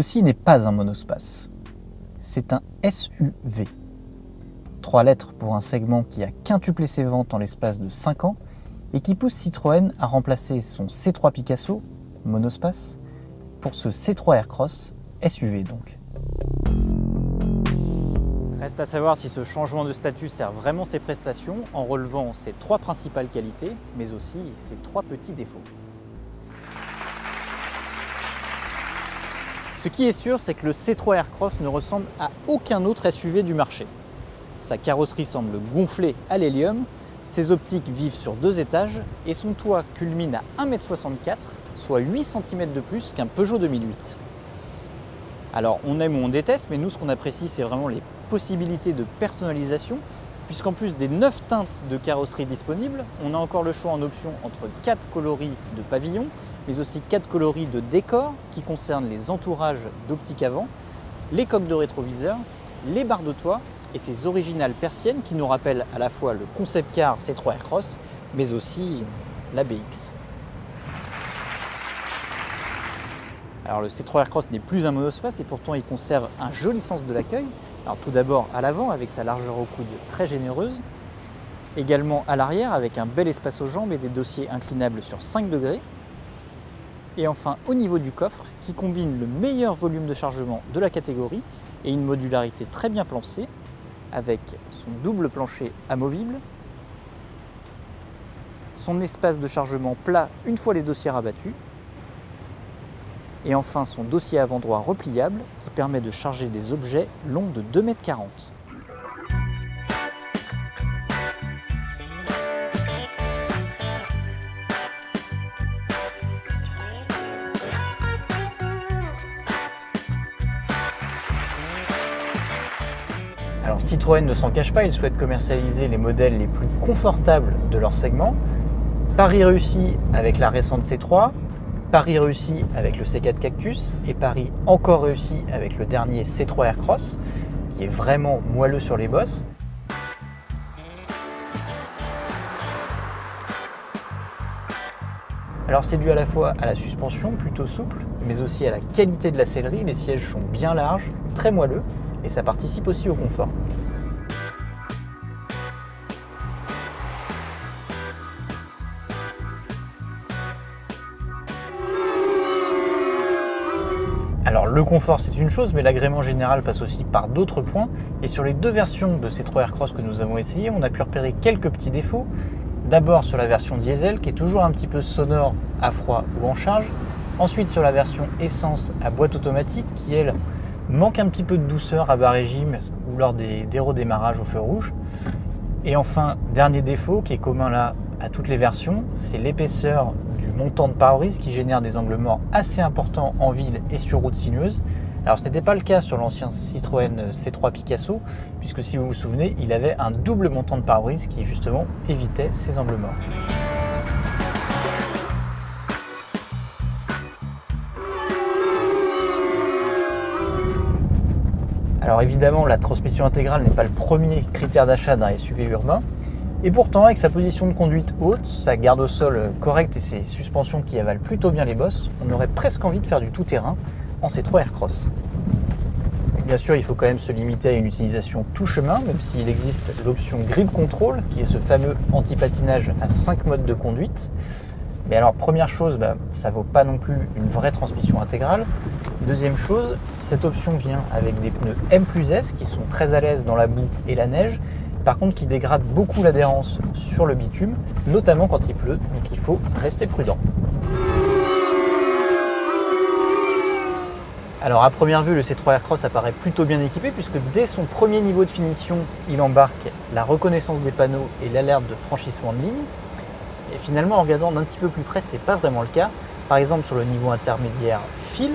Ceci n'est pas un monospace, c'est un SUV. 3 lettres pour un segment qui a quintuplé ses ventes en l'espace de 5 ans et qui pousse Citroën à remplacer son C3 Picasso, monospace, pour ce C3 Aircross, SUV donc. Reste à savoir si ce changement de statut sert vraiment ses prestations en relevant ses 3 principales qualités, mais aussi ses 3 petits défauts. Ce qui est sûr, c'est que le C3 Aircross ne ressemble à aucun autre SUV du marché. Sa carrosserie semble gonflée à l'hélium, ses optiques vivent sur 2 étages et son toit culmine à 1,64 m, soit 8 cm de plus qu'un Peugeot 2008. Alors on aime ou on déteste, mais nous ce qu'on apprécie c'est vraiment les possibilités de personnalisation, puisqu'en plus des 9 teintes de carrosserie disponibles, on a encore le choix en option entre 4 coloris de pavillon, mais aussi 4 coloris de décor qui concernent les entourages d'optique avant, les coques de rétroviseur, les barres de toit et ces originales persiennes qui nous rappellent à la fois le concept car C3 Aircross, mais aussi la BX. Alors le C3 Aircross n'est plus un monospace et pourtant il conserve un joli sens de l'accueil. Alors tout d'abord à l'avant avec sa largeur au coude très généreuse, également à l'arrière avec un bel espace aux jambes et des dossiers inclinables sur 5 degrés. Et enfin au niveau du coffre qui combine le meilleur volume de chargement de la catégorie et une modularité très bien pensée avec son double plancher amovible, son espace de chargement plat une fois les dossiers rabattus, et enfin son dossier avant droit repliable qui permet de charger des objets longs de 2,40 m. Alors Citroën ne s'en cache pas, il souhaite commercialiser les modèles les plus confortables de leur segment. Pari réussi avec la récente C3, pari réussi avec le C4 Cactus et pari encore réussi avec le dernier C3 Aircross qui est vraiment moelleux sur les bosses. Alors c'est dû à la fois à la suspension plutôt souple, mais aussi à la qualité de la sellerie. Les sièges sont bien larges, très moelleux et ça participe aussi au confort. Alors le confort c'est une chose, mais l'agrément général passe aussi par d'autres points. Et sur les 2 versions de C3 Aircross que nous avons essayé, on a pu repérer quelques petits défauts. D'abord sur la version diesel qui est toujours un petit peu sonore à froid ou en charge. Ensuite sur la version essence à boîte automatique qui elle manque un petit peu de douceur à bas régime ou lors des redémarrages au feu rouge. Et enfin, dernier défaut qui est commun là à toutes les versions, c'est l'épaisseur du montant de pare-brise qui génère des angles morts assez importants en ville et sur route sinueuse. Alors ce n'était pas le cas sur l'ancien Citroën C3 Picasso, puisque si vous vous souvenez, il avait un double montant de pare-brise qui justement évitait ces angles morts. Alors évidemment, la transmission intégrale n'est pas le premier critère d'achat d'un SUV urbain. Et pourtant, avec sa position de conduite haute, sa garde au sol correcte et ses suspensions qui avalent plutôt bien les bosses, on aurait presque envie de faire du tout-terrain en C3 Aircross. Bien sûr, il faut quand même se limiter à une utilisation tout chemin, même s'il existe l'option Grip Control, qui est ce fameux anti-patinage à 5 modes de conduite. Mais alors, première chose, ça ne vaut pas non plus une vraie transmission intégrale. Deuxième chose, cette option vient avec des pneus M+S qui sont très à l'aise dans la boue et la neige, par contre qui dégradent beaucoup l'adhérence sur le bitume, notamment quand il pleut, donc il faut rester prudent. Alors à première vue, le C3 Aircross apparaît plutôt bien équipé puisque dès son premier niveau de finition, il embarque la reconnaissance des panneaux et l'alerte de franchissement de ligne. Et finalement, en regardant d'un petit peu plus près, c'est pas vraiment le cas. Par exemple, sur le niveau intermédiaire fil,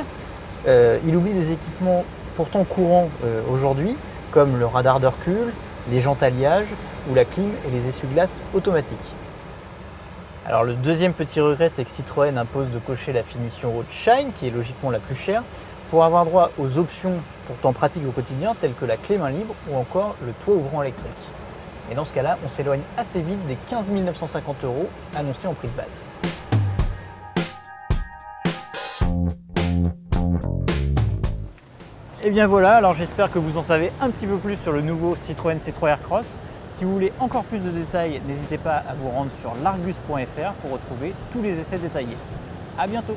il oublie des équipements pourtant courants aujourd'hui, comme le radar de recul, les jantes alliage ou la clim et les essuie-glaces automatiques. Alors le deuxième petit regret, c'est que Citroën impose de cocher la finition haute Shine, qui est logiquement la plus chère, pour avoir droit aux options pourtant pratiques au quotidien, telles que la clé main libre ou encore le toit ouvrant électrique. Et dans ce cas-là, on s'éloigne assez vite des 15 950 € annoncés en prix de base. Et bien voilà, alors j'espère que vous en savez un petit peu plus sur le nouveau Citroën C3 Aircross. Si vous voulez encore plus de détails, n'hésitez pas à vous rendre sur largus.fr pour retrouver tous les essais détaillés. À bientôt!